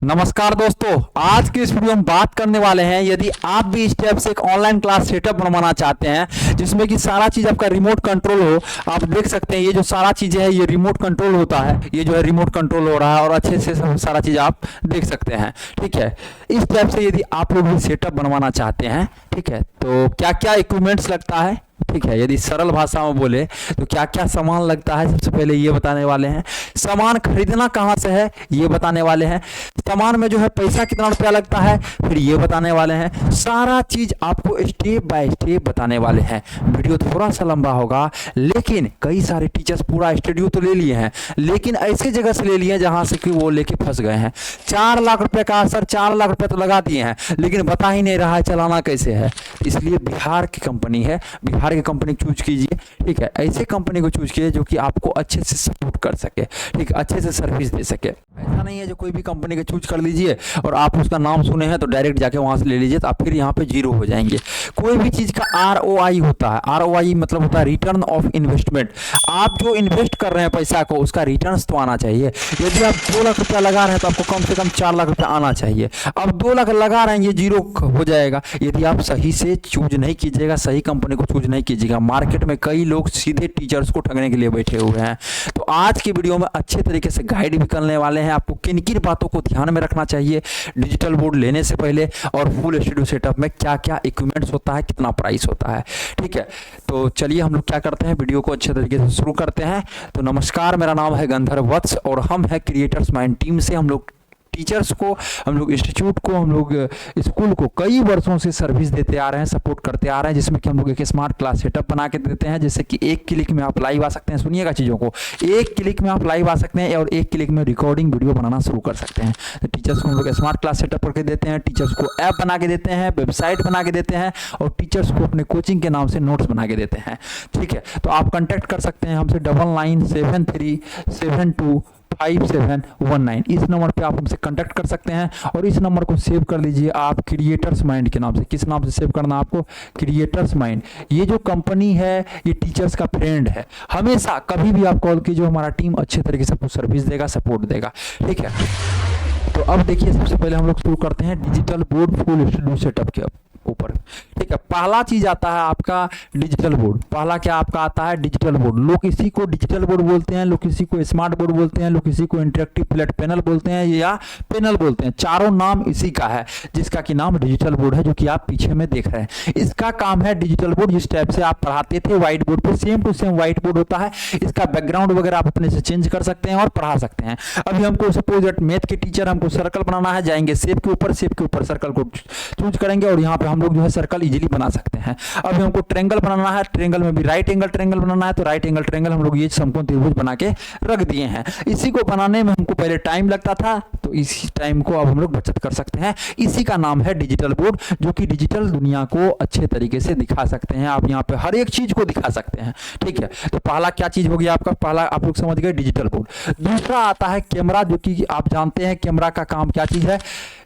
नमस्कार दोस्तों, आज की इस वीडियो में बात करने वाले हैं यदि आप भी इस टाइप से एक ऑनलाइन क्लास सेटअप बनवाना चाहते हैं जिसमें कि सारा चीज़ आपका रिमोट कंट्रोल हो। आप देख सकते हैं ये जो सारा चीज़ें है ये रिमोट कंट्रोल होता है, ये जो है रिमोट कंट्रोल हो रहा है और अच्छे से सारा चीज़ आप देख सकते हैं। ठीक है, इस टाइप से यदि आप लोग भी सेटअप बनवाना चाहते हैं, ठीक है, तो क्या क्या इक्विपमेंट्स लगता है, ठीक है, यदि सरल भाषा में बोले तो क्या क्या सामान लगता है, सबसे पहले ये बताने वाले हैं। सामान खरीदना कहाँ से है ये बताने वाले हैं। सामान में जो है पैसा कितना रुपया लगता है फिर ये बताने वाले हैं। सारा चीज आपको स्टेप बाय स्टेप बताने वाले हैं। वीडियो थोड़ा सा लंबा होगा, लेकिन कई सारे टीचर्स पूरा स्टूडियो तो ले लिए हैं, लेकिन ऐसी जगह से ले लिए हैं जहां से कि वो लेके फंस गए हैं। 4 लाख रुपए का सर 4 लाख रुपए तो लगा दिए हैं, लेकिन बता ही नहीं रहा है चलाना कैसे है। इसलिए बिहार की कंपनी है, बिहार की कंपनी चूज कीजिए। ठीक है, ऐसे कंपनी को चूज कीजिए जो कि आपको अच्छे से सपोर्ट कर सके, ठीक, अच्छे से सर्विस दे सके। ऐसा नहीं है जो कोई भी कंपनी का चूज कर लीजिए और आप उसका नाम सुने हैं तो डायरेक्ट जाके वहां से ले लीजिए, तो आप फिर यहाँ पे जीरो हो जाएंगे। कोई भी चीज का ROI होता है, ROI मतलब होता है रिटर्न ऑफ इन्वेस्टमेंट। आप जो इन्वेस्ट कर रहे हैं पैसा को, उसका रिटर्न तो आना चाहिए। यदि आप 2 लाख रुपया लगा रहे हैं तो आपको कम से कम 4 लाख रुपया आना चाहिए। अब 2 लाख लगा रहे हैं, ये जीरो हो जाएगा यदि आप सही से चूज नहीं कीजिएगा, सही कंपनी को चूज नहीं कीजिएगा। मार्केट में कई लोग सीधे टीचर्स को ठगने के लिए बैठे हुए हैं। तो आज की वीडियो में अच्छे तरीके से गाइड भी करने वाले हैं आपको किन किन बातों को ध्यान में रखना चाहिए डिजिटल बोर्ड लेने से पहले, और फुल स्टूडियो सेटअप में क्या क्या इक्विपमेंट्स होता है, कितना प्राइस होता है। ठीक है, तो चलिए हम लोग क्या करते हैं, वीडियो को अच्छे तरीके से शुरू करते हैं। तो नमस्कार, मेरा नाम है गंधर्व वत्स और हम है क्रिएटर्स माइंड टीम से। हम लोग टीचर्स को, हम लोग इंस्टीट्यूट को, हम लोग स्कूल को कई वर्षों से सर्विस देते आ रहे हैं, सपोर्ट करते आ रहे हैं, जिसमें कि हम लोग एक स्मार्ट क्लास सेटअप बना के देते हैं, जैसे कि एक क्लिक में आप लाइव आ सकते हैं। सुनिएगा चीज़ों को, एक क्लिक में आप लाइव आ सकते हैं और एक क्लिक में रिकॉर्डिंग वीडियो बनाना शुरू कर सकते हैं। तो टीचर्स को हम लोग स्मार्ट क्लास सेटअप करके देते हैं, टीचर्स को ऐप बना के देते हैं, वेबसाइट बना के देते हैं और टीचर्स को अपने कोचिंग के नाम से नोट्स बना के देते हैं। ठीक है, तो आप कॉन्टैक्ट कर सकते हैं हमसे 9973725719। इस नंबर पे आप हमसे कांटेक्ट कर सकते हैं और इस नंबर को सेव कर लीजिए आप क्रिएटर्स माइंड के नाम से। किस नाम से सेव करना है आपको? Creators mind. ये जो कंपनी है ये टीचर्स का फ्रेंड है। हमेशा कभी भी आप कॉल कीजिए, हमारा टीम अच्छे तरीके से आपको सर्विस देगा, सपोर्ट देगा। ठीक है, तो अब देखिए सबसे पहले हम लोग शुरू करते हैं digital board full studio setup के ऊपर। ठीक है, पहला चीज आता है आपका डिजिटल बोर्ड। पहला क्या आपका आता है? Digital board. लोग इसी को डिजिटल बोर्ड बोलते हैं, लोग किसी को स्मार्ट बोर्ड बोलते हैं, लोग किसी को इंटरेक्टिव फ्लैट पैनल बोलते हैं या पैनल बोलते हैं। चारों नाम इसी का है, जिसका कि नाम डिजिटल बोर्ड है, जो कि आप पीछे में देख रहे हैं। इसका काम है डिजिटल बोर्ड, जिस टाइप से आप पढ़ाते थे व्हाइट बोर्ड पर, same to same whiteboard होता है। इसका बैकग्राउंड वगैरह आप अपने से चेंज कर सकते हैं और पढ़ा सकते हैं। अभी हमको सपोज दैट मैथ के टीचर, हमको सर्कल बनाना है, जाएंगे शेप के ऊपर, शेप के ऊपर सर्कल को चूज करेंगे और यहाँ पे हम लोग जो है सर्कल इजीली बना सकते हैं। अभी हमको ट्रायंगल बनाना है, ट्रायंगल में भी राइट एंगल ट्रायंगल बनाना है, तो राइट एंगल ट्रायंगल हम लोग ये समकोण त्रिभुज बना के रख दिए हैं। इसी को बनाने में हमको पहले टाइम लगता था, तो इसी टाइम को अब हम लोग बचत कर सकते हैं। इसी का नाम है डिजिटल बोर्ड, जो कि डिजिटल दुनिया को अच्छे तरीके से दिखा सकते हैं। आप यहाँ पे हर एक चीज को दिखा सकते हैं। ठीक है, तो पहला क्या चीज हो गया आपका? पहला आप लोग समझ गए डिजिटल बोर्ड। दूसरा आता है कैमरा, जो कि आप जानते हैं कैमरा का काम क्या चीज है।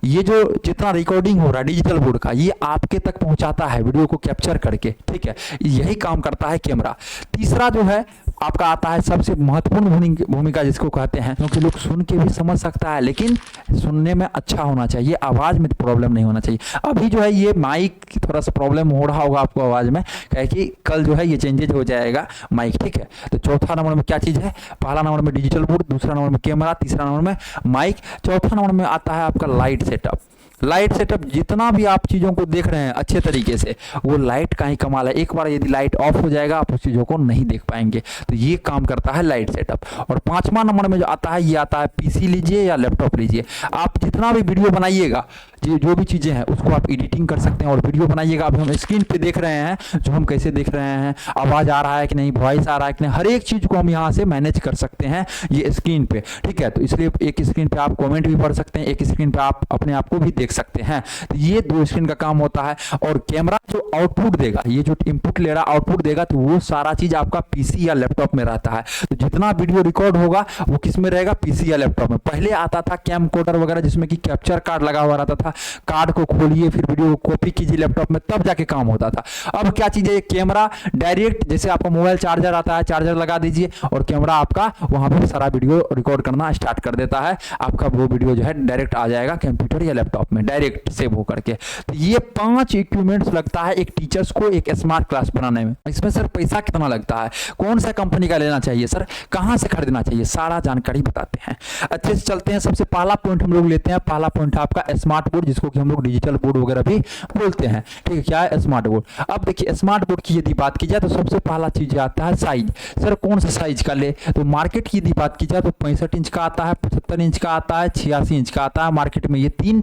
ये जो जितना रिकॉर्डिंग हो रहा है डिजिटल बोर्ड का, ये आपके तक पहुंचाता है वीडियो को कैप्चर करके। ठीक है, यही काम करता है कैमरा। तीसरा जो है आपका आता है सबसे महत्वपूर्ण भूमिका जिसको कहते हैं, क्योंकि लोग सुन के भी समझ सकता है, लेकिन सुनने में अच्छा होना चाहिए, आवाज में प्रॉब्लम नहीं होना चाहिए। अभी जो है ये माइक की थोड़ा सा प्रॉब्लम हो रहा होगा आपको आवाज में, क्या कि कल जो है ये चेंजेज हो जाएगा माइक। ठीक है, तो चौथा नंबर में क्या चीज है? पहला नंबर में डिजिटल बोर्ड, दूसरा नंबर में कैमरा, तीसरा नंबर में माइक, चौथा नंबर में आता है आपका लाइट सेटअप। लाइट सेटअप, जितना भी आप चीज़ों को देख रहे हैं अच्छे तरीके से, वो लाइट का ही कमाल है। एक बार यदि लाइट ऑफ हो जाएगा आप उस चीज़ों को नहीं देख पाएंगे, तो ये काम करता है लाइट सेटअप। और 5वां नंबर में जो आता है ये आता है पीसी लीजिए या लैपटॉप लीजिए। आप जितना भी वीडियो बनाइएगा, जो भी चीज़ें हैं उसको आप एडिटिंग कर सकते हैं और वीडियो बनाइएगा। अभी हम स्क्रीन पे देख रहे हैं, जो हम कैसे देख रहे हैं, आवाज़ आ रहा है कि नहीं, वॉइस आ रहा है कि नहीं, हर एक चीज़ को हम यहाँ से मैनेज कर सकते हैं ये स्क्रीन पे। ठीक है, तो इसलिए एक स्क्रीन पे आप कमेंट भी पढ़ सकते हैं, एक स्क्रीन पे आप अपने आप को भी देख सकते हैं। तो ये 2 स्क्रीन का काम होता है। और कैमरा जो आउटपुट देगा, ये जो इनपुट ले रहा आउटपुट देगा, तो वो सारा चीज आपका पीसी या लैपटॉप में रहता है। तो जितना वीडियो रिकॉर्ड होगा वो किस में रहेगा, पीसी या लैपटॉप में। पहले आता था कैमकोडर वगैरह जिसमें कि कैप्चर कार्ड लगा हुआ रहता था, कार्ड को खोलिए फिर वीडियो को कॉपी कीजिए लैपटॉप में, तब जाके काम होता था। अब क्या चीज है, कैमरा डायरेक्ट, जैसे आपका मोबाइल चार्जर आता है, चार्जर लगा दीजिए और कैमरा आपका वहां पर सारा वीडियो रिकॉर्ड करना स्टार्ट कर देता है। आपका वो वीडियो जो है डायरेक्ट आ जाएगा कंप्यूटर या लैपटॉप में, डायरेक्ट सेव होकर के। तो ये 5 इक्विपमेंट्स लगता है एक टीचर्स को एक स्मार्ट क्लास बनाने में। इसमें सर पैसा कितना लगता है, कौन सा कंपनी का लेना चाहिए सर, कहां से खरीदना चाहिए, सारा जानकारी बताते हैं। अच्छे से चलते हैं। सबसे पहला पॉइंट हम लोग लेते हैं, पहला पॉइंट है आपका स्मार्ट बोर्ड, जिसको कि हम लोग डिजिटल बोर्ड वगैरह भी बोलते हैं। ठीक है, क्या है स्मार्ट बोर्ड। अब देखिए स्मार्ट बोर्ड की यदि बात की जाए तो सबसे पहला चीज आता है साइज। सर कौन सा साइज का ले, तो मार्केट की यदि बात की जाए तो 65 इंच का आता है, 75 इंच का आता है, 86 इंच का आता है। मार्केट में ये 3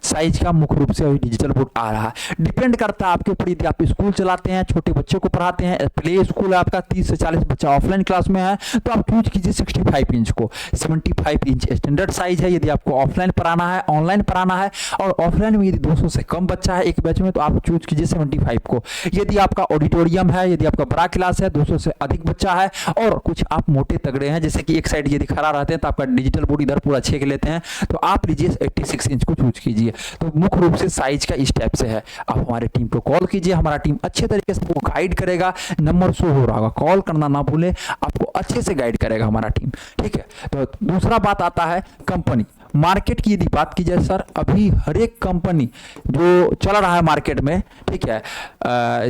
साइज का मुख्य रूप से डिजिटल बोर्ड आ रहा है। डिपेंड करता है आपके ऊपर, यदि आप स्कूल चलाते हैं, छोटे बच्चों को पढ़ाते हैं, प्ले स्कूल है आपका, 30 से 40 बच्चा ऑफलाइन क्लास में है, तो आप चूज कीजिए 65 इंच को। 75 इंच स्टैंडर्ड साइज है यदि आपको ऑफलाइन पढ़ाना है, ऑनलाइन पढ़ाना है। और ऑफलाइन में यदि 200 से कम बच्चा है एक बैच में, तो आप चूज कीजिए 75 को। यदि आपका ऑडिटोरियम है, यदि आपका बड़ा क्लास है, 200 से अधिक बच्चा है, और कुछ आप मोटे तगड़े हैं, जैसे कि एक साइड यदि खड़ा रहते हैं तो आपका डिजिटल बोर्ड इधर पूरा छेक लेते हैं, तो आप लीजिए 86 इंच को चूज कीजिए। तो मुख्य रूप से साइज का इस टाइप से है। आप हमारे टीम को कॉल कीजिए, हमारा टीम अच्छे तरीके से आपको गाइड करेगा। नंबर शो हो रहा होगा, कॉल करना ना भूले, आपको अच्छे से गाइड करेगा हमारा टीम। ठीक है, तो दूसरा बात आता है कंपनी। मार्केट की यदि बात की जाए सर, अभी हर एक कंपनी जो चल रहा है मार्केट में, ठीक है,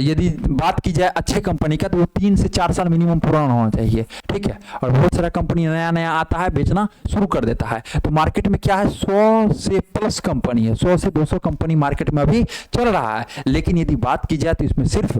यदि बात की जाए अच्छे कंपनी का, तो वो 3 से 4 साल मिनिमम पुराना होना चाहिए। ठीक है, और बहुत सारा कंपनी नया नया आता है, बेचना शुरू कर देता है। तो मार्केट में क्या है, 100 से प्लस कंपनी है, 100 से 200 कंपनी मार्केट में अभी चल रहा है। लेकिन यदि बात की जाए तो इसमें सिर्फ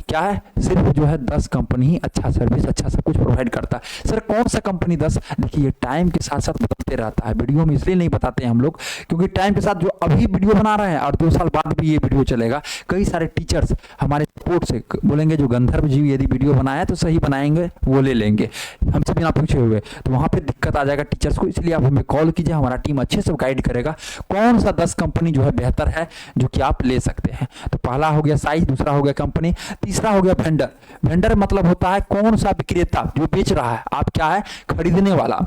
क्या है, सिर्फ जो है 10 कंपनी ही अच्छा सर्विस, अच्छा सब कुछ प्रोवाइड करता है। सर कौन सा कंपनी 10, देखिए टाइम के साथ साथ बदलते रहता है। वीडियो में इसलिए नहीं बताते हैं हम लोग, क्योंकि टाइम के साथ जो अभी वीडियो बना रहे हैं और 2 साल बाद भी ये वीडियो चलेगा। कई सारे टीचर्स हमारे सपोर्ट से बोलेंगे जो गंधर्व जी यदि वीडियो बनाए तो सही बनाएंगे, वो ले लेंगे हमसे बिना पूछे हुए, तो वहां पे दिक्कत आ जाएगा टीचर्स को। इसलिए आप हमें कॉल कीजिए, हमारा टीम अच्छे से गाइड करेगा कौन सा 10 कंपनी जो है बेहतर है जो कि आप ले सकते हैं। तो पहला हो गया साइज, दूसरा हो गया कंपनी, तीसरा हो गया वेंडर। वेंडर मतलब होता है कौन सा विक्रेता जो बेच रहा है, आप क्या है खरीदने वाला।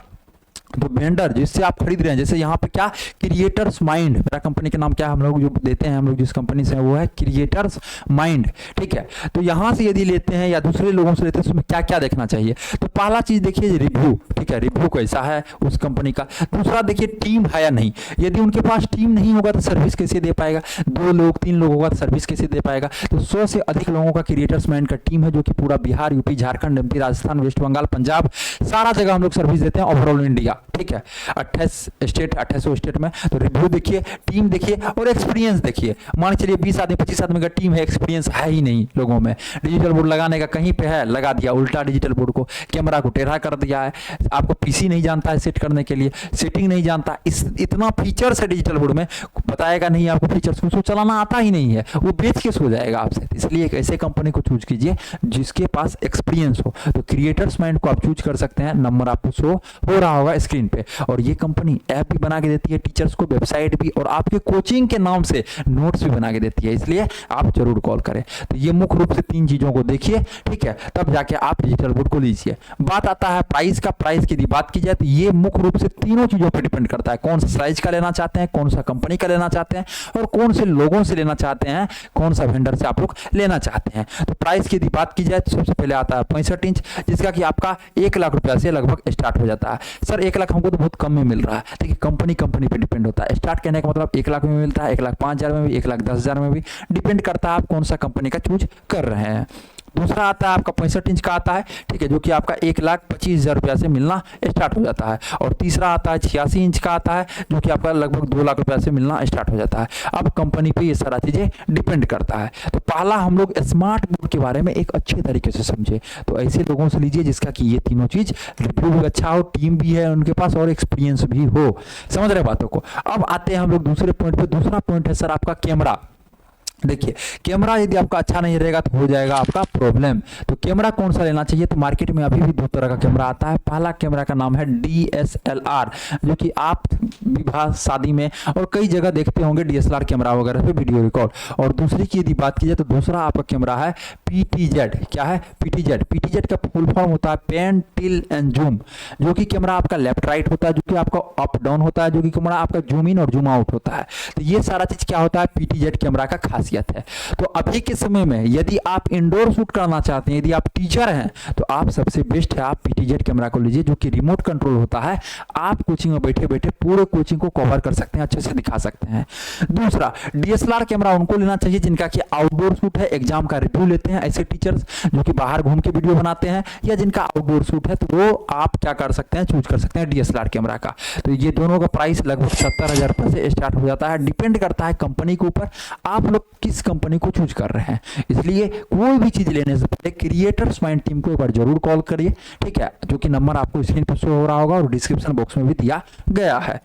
तो वेंडर जिससे आप खरीद रहे हैं, जैसे यहाँ पे क्या क्रिएटर्स माइंड, मेरा कंपनी का नाम क्या है, हम लोग जो देते हैं, हम लोग जिस कंपनी से हैं वो है क्रिएटर्स माइंड। ठीक है, तो यहाँ से यदि लेते हैं या दूसरे लोगों से लेते हैं, उसमें क्या क्या देखना चाहिए। तो पहला चीज देखिए रिव्यू, ठीक है, रिव्यू कैसा है उस कंपनी का। दूसरा देखिए टीम है या नहीं, यदि उनके पास टीम नहीं होगा तो सर्विस कैसे दे पाएगा, 2 लोग 3 लोग होगा तो सर्विस कैसे दे पाएगा। तो 100 से अधिक लोगों का क्रिएटर्स माइंड का टीम है, जो कि पूरा Bihar, UP, Jharkhand, MP, Rajasthan, West Bengal, Punjab, सारा जगह हम लोग सर्विस देते हैं, ओवरऑल इंडिया। ठीक है, 28 स्टेट में। तो रिव्यू देखिए, टीम देखिए और एक्सपीरियंस देखिए। मान चलिए 20 आदमी 25 आदमी का टीम है, एक्सपीरियंस है ही नहीं लोगों में। डिजिटल बोर्ड लगाने का कहीं पे है, लगा दिया उल्टा डिजिटल बोर्ड को, कैमरा को टेढ़ा कर दिया है। आपको पीसी नहीं जानता है सेट करने के लिए, सेटिंग नहीं जानता, इतना फीचर्स है डिजिटल बोर्ड में, बताएगा नहीं आपको फीचर्स, उसको चलाना आता ही नहीं है, वो बेच के सो जाएगा आपसे। इसलिए एक ऐसे कंपनी को चूज कीजिए जिसके पास एक्सपीरियंस हो। तो क्रिएटर्स माइंड को आप चूज कर सकते हैं, नंबर आपको शो हो रहा होगा स्क्रीन पे। और ये कंपनी ऐप भी बना के देती है टीचर्स को, वेबसाइट भी, और आपके कोचिंग के नाम से नोट्स भी बना के देती है, इसलिए आप जरूर कॉल करें। तो ये मुख्य रूप से 3 चीजों को देखिए, ठीक है, तब जाके आप डिजिटल बोर्ड को लीजिए। बात आता है प्राइस का। प्राइस की बात की जाए तो ये मुख्य रूप से तीनों चीजों पर डिपेंड करता है, कौन सा साइज का लेना चाहते हैं, कौन सा कंपनी का लेना चाहते हैं, और कौन से लोगों से लेना चाहते हैं, कौन सा वेंडर से आप लोग लेना चाहते हैं। तो प्राइस की बात की जाए तो सबसे पहले आता है 65 इंच, जिसका कि आपका 1 लाख रुपया से लगभग स्टार्ट हो जाता है। सर 1 लाख हमको तो बहुत कम में मिल रहा है, देखिए कंपनी पे डिपेंड होता है। स्टार्ट करने का मतलब 1 लाख में मिलता है, 1,05,000 में भी, 1,10,000 में भी, डिपेंड करता है आप कौन सा कंपनी का चूज कर रहे हैं। दूसरा आता है आपका 65 इंच का आता है, ठीक है, जो कि आपका 1,25,000 रुपया से मिलना स्टार्ट हो जाता है। और तीसरा आता है 86 इंच का आता है, जो कि आपका लगभग 2 लाख रुपया से मिलना स्टार्ट हो जाता है। अब कंपनी पे ये सारा चीजें डिपेंड करता है। तो पहला हम लोग स्मार्ट बोर्ड के बारे में एक अच्छे तरीके से समझे, तो ऐसे लोगों से लीजिए जिसका कि ये तीनों चीज, रिव्यू भी अच्छा हो, टीम भी है उनके पास, और एक्सपीरियंस भी हो। समझ रहे बातों को। अब आते हैं हम लोग दूसरे पॉइंट पे। दूसरा पॉइंट है सर आपका कैमरा। देखिए कैमरा यदि आपका अच्छा नहीं रहेगा तो हो जाएगा आपका प्रॉब्लम। तो कैमरा कौन सा लेना चाहिए, तो मार्केट में अभी भी दो तरह का कैमरा आता है। पहला कैमरा का नाम है DSLR, जो कि आप विवाह शादी में और कई जगह देखते होंगे DSLR कैमरा वगैरह पे वीडियो रिकॉर्ड। और दूसरी की यदि बात की जाए तो दूसरा आपका कैमरा है PTZ। क्या है PTZ का फुल फॉर्म होता है पेन टिल्ट एंड जूम, जो कि कैमरा आपका लेफ्ट राइट होता है, जो कि आपका अप डाउन होता है, जो कि कैमरा आपका जूम इन और जूम आउट होता है। तो ये सारा चीज क्या होता है PTZ कैमरा का खासियत है। तो अभी के समय में यदि आप इंडोर शूट करना चाहते हैं, यदि आप टीचर हैं, तो आप सबसे बेस्ट है आप PTZ कैमरा को लीजिए, जो कि रिमोट कंट्रोल होता है। आप कोचिंग में बैठे बैठे पूरे कोचिंग को कवर कर सकते हैं, अच्छे से दिखा सकते हैं। दूसरा DSLR कैमरा उनको लेना चाहिए जिनका कि आउटडोर शूट है, एग्जाम का रिव्यू लेते हैं, ऐसे टीचर्स जो कि बाहर घूम के वीडियो बनाते हैं, या जिनका आउटडोर शूट है, तो वो आप क्या कर सकते हैं, चूज कर सकते हैं DSLR कैमरा का। तो ये दोनों का प्राइस लगभग 70,000 रुपए से स्टार्ट हो जाता है। डिपेंड करता है कंपनी के ऊपर, आप लोग किस कंपनी को चूज कर रहे हैं। इसलिए कोई भी चीज लेने से पहले क्रिएटर्स माइंड टीम को एक बार जरूर कॉल करिए, ठीक है, जो कि नंबर आपको स्क्रीन पर शो हो रहा होगा और डिस्क्रिप्शन बॉक्स में भी दिया गया है।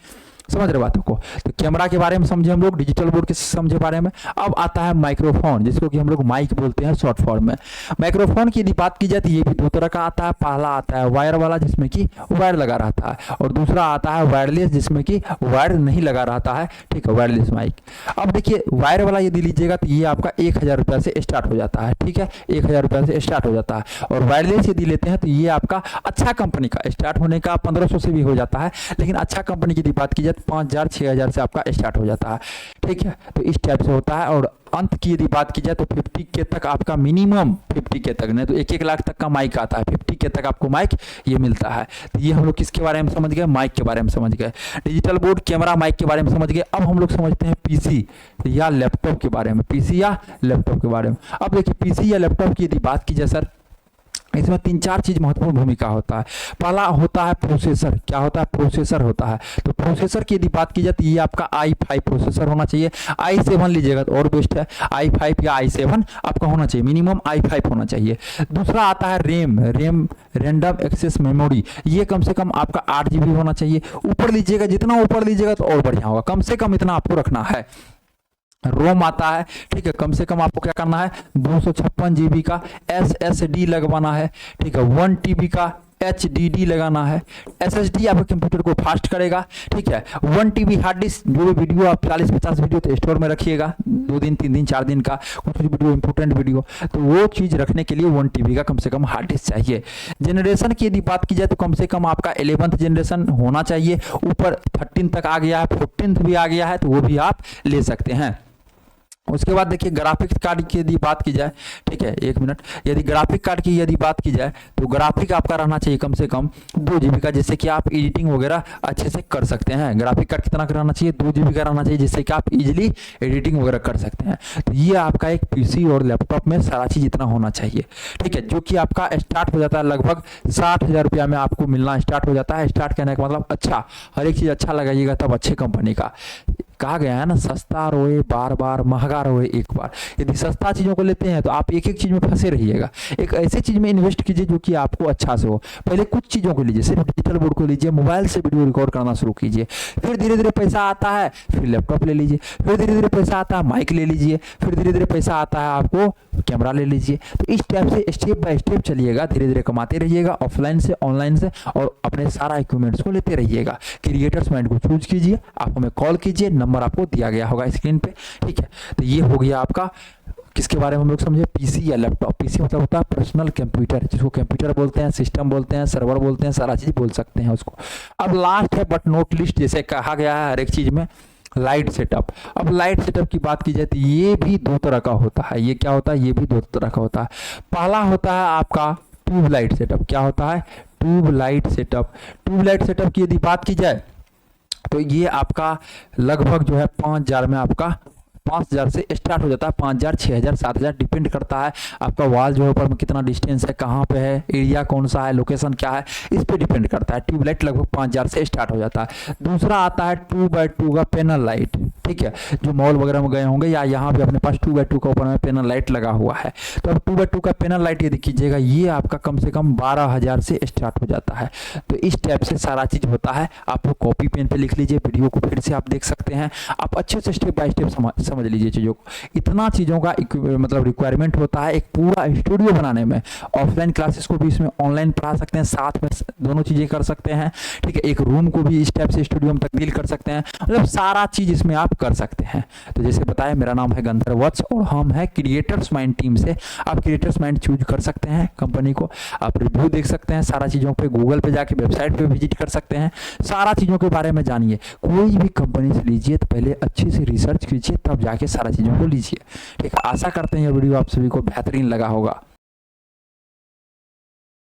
समझ रहे बातों को। तो कैमरा के बारे में समझे हम लोग, डिजिटल बोर्ड के समझे बारे में। अब आता है माइक्रोफोन, जिसको कि हम लोग माइक बोलते हैं शॉर्ट फॉर्म में। माइक्रोफोन की यदि बात की जाए तो ये भी दो तरह का आता है। पहला आता है वायर वाला, जिसमें कि वायर लगा रहता है, और दूसरा आता है वायरलेस, जिसमें कि वायर नहीं लगा रहता है, ठीक है, वायरलेस माइक। अब देखिए वायर वाला यदि लीजिएगा तो ये आपका 1,000 रुपये से स्टार्ट हो जाता है, ठीक है, 1,000 रुपये से स्टार्ट हो जाता है। और वायरलेस यदि लेते हैं तो ये आपका अच्छा कंपनी का स्टार्ट होने का 1,500 से भी हो जाता है, लेकिन अच्छा कंपनी की यदि बात की जाए तो 5,000 6,000 से आपका स्टार्ट हो जाता है, ठीक है। तो इस टाइप से होता है। और अंत की यदि बात की जाए तो 50K तक आपका, मिनिमम 50K तक, नहीं तो 1-1 लाख तक का माइक आता है। 50K तक आपको माइक ये मिलता है। तो ये हम लोग किसके बारे में समझ गए, माइक के बारे में समझ गए, डिजिटल बोर्ड, कैमरा, माइक के बारे में समझ गए। अब हम लोग समझते हैं PC या लैपटॉप के बारे में। PC या लैपटॉप के बारे में। अब देखिए PC या लैपटॉप की यदि बात की जाए सर, इसमें 3-4 चीज महत्वपूर्ण भूमिका होता है। पहला होता है प्रोसेसर। क्या होता है, प्रोसेसर होता है। तो प्रोसेसर की यदि बात की जाए तो ये आपका i5 प्रोसेसर होना चाहिए। i7 लीजिएगा तो और बेस्ट है, i5 या i7 आपका होना चाहिए, मिनिमम i5 होना चाहिए। दूसरा आता है रैम, रैंडम एक्सेस मेमोरी। ये कम से कम आपका 8 GB होना चाहिए। ऊपर लीजिएगा, जितना ऊपर लीजिएगा तो और बढ़िया होगा, कम से कम इतना आपको रखना है। रोम आता है, ठीक है, कम से कम आपको क्या करना है, 256 GB का SSD लगवाना है, ठीक है, 1 TB का HDD लगाना है। SSD आपके कंप्यूटर को फास्ट करेगा, ठीक है। 1 TB हार्ड डिस्क, जो भी वीडियो आप 40-50 वीडियो तो स्टोर में रखिएगा, 2 दिन 3 दिन 4 दिन का, कुछ वीडियो इंपोर्टेंट वीडियो, तो वो चीज़ रखने के लिए 1 TB का कम से कम हार्ड डिस्क चाहिए। जनरेशन की यदि बात की जाए तो कम से कम आपका 11th जनरेशन होना चाहिए। ऊपर 13 तक आ गया है, 14th भी आ गया है, तो वो भी आप ले सकते हैं। उसके बाद देखिए ग्राफिक्स कार्ड की यदि बात की जाए, ठीक है, 1 मिनट, यदि ग्राफिक कार्ड की यदि बात की जाए तो ग्राफिक आपका रहना चाहिए कम से कम 2 GB का, जिससे कि आप एडिटिंग वगैरह अच्छे से कर सकते हैं। ग्राफिक कार्ड कितना का रहना चाहिए, 2 GB का रहना चाहिए, जिससे कि आप इजीली एडिटिंग वगैरह कर सकते हैं। तो ये आपका एक PC और लैपटॉप में सारा चीज इतना होना चाहिए, ठीक है, जो कि आपका स्टार्ट हो जाता है लगभग 60,000 रुपया में आपको मिलना स्टार्ट हो जाता है। स्टार्ट करने का मतलब अच्छा, हर एक चीज अच्छा लगाइएगा तब अच्छे कंपनी का। कहा गया है ना, सस्ता रोए बार बार, महंगा रोए एक बार। यदि सस्ता चीज़ों को लेते हैं तो आप एक एक चीज़ में फंसे रहिएगा। एक ऐसे चीज़ में इन्वेस्ट कीजिए जो कि आपको अच्छा से हो। पहले कुछ चीज़ों को लीजिए, सिर्फ डिजिटल बोर्ड को लीजिए, मोबाइल से वीडियो रिकॉर्ड करना शुरू कीजिए, फिर धीरे धीरे पैसा आता है, फिर लैपटॉप ले लीजिए, फिर धीरे धीरे पैसा आता है माइक ले लीजिए, फिर धीरे धीरे पैसा आता है आपको कैमरा ले लीजिए। तो इस टाइप से स्टेप बाय स्टेप चलिएगा, धीरे धीरे कमाते रहिएगा, ऑफलाइन से ऑनलाइन से, और अपने सारा इक्विपमेंट्स को लेते रहिएगा। क्रिएटर्स माइंड को चूज कीजिए, आप हमें कॉल कीजिए, नंबर आपको दिया गया होगा स्क्रीन पे, ठीक है। तो ये हो गया आपका किसके बारे में हम लोग समझे, PC या लैपटॉप। PC मतलब होता है पर्सनल कंप्यूटर, जिसको कंप्यूटर बोलते हैं, सिस्टम बोलते हैं, सर्वर बोलते हैं, सारा चीज बोल सकते हैं उसको। अब लास्ट है बट नॉट लिस्ट, जैसे कहा गया है हर एक चीज में, लाइट सेटअप। अब लाइट सेटअप की बात की जाए तो ये भी 2 तरह का होता है। ये क्या होता है, ये भी 2 तरह का होता है। पहला होता है आपका ट्यूबलाइट सेटअप। क्या होता है, ट्यूबलाइट सेटअप। ट्यूबलाइट सेटअप की यदि बात की जाए तो ये आपका लगभग जो है 5,000 में, आपका 5,000 से स्टार्ट हो जाता है। 5,000, 6,000, 7,000 डिपेंड करता है आपका वॉल जो है ऊपर में कितना डिस्टेंस है, कहाँ पे है, एरिया कौन सा है, लोकेशन क्या है, इस पे डिपेंड करता है। ट्यूबलाइट लगभग 5,000 से स्टार्ट हो जाता है। दूसरा आता है 2x2 का पैनल लाइट, ठीक ठीक है, जो मॉल वगैरह में गए होंगे या यहाँ पे अपने पास 2x2 का ऊपर में पैनल लाइट लगा हुआ है, तो अब 2x2 का पैनल लाइट यदि कीजिएगा, ये आपका कम से कम 12,000 से स्टार्ट हो जाता है। तो इस टाइप से सारा चीज़ होता है। आप लोग कॉपी पेन पे लिख लीजिए, वीडियो को फिर से आप देख सकते हैं, आप अच्छे से स्टेप बाय स्टेप समझ लीजिए चीज़ों को। इतना चीज़ों का मतलब रिक्वायरमेंट होता है एक पूरा स्टूडियो बनाने में। ऑफलाइन क्लासेस को भी इसमें ऑनलाइन पढ़ा सकते हैं, साथ में दोनों चीज़ें कर सकते हैं, ठीक है। एक रूम को भी इस टाइप से स्टूडियो में तब्दील कर सकते हैं, मतलब सारा चीज़ इसमें आप कर सकते हैं। तो जैसे बताया, मेरा नाम है गंधर्व वत्स और हम है क्रिएटर्स माइंड टीम से। आप क्रिएटर्स माइंड चूज कर सकते हैं कंपनी को, आप रिव्यू देख सकते हैं सारा चीज़ों पे, गूगल पे जाके वेबसाइट पे विजिट कर सकते हैं, सारा चीज़ों के बारे में जानिए। कोई भी कंपनी से लीजिए तो पहले अच्छे से रिसर्च कीजिए, तब जाके सारा चीज़ों को लीजिए, ठीक है। आशा करते हैं ये वीडियो आप सभी को बेहतरीन लगा होगा।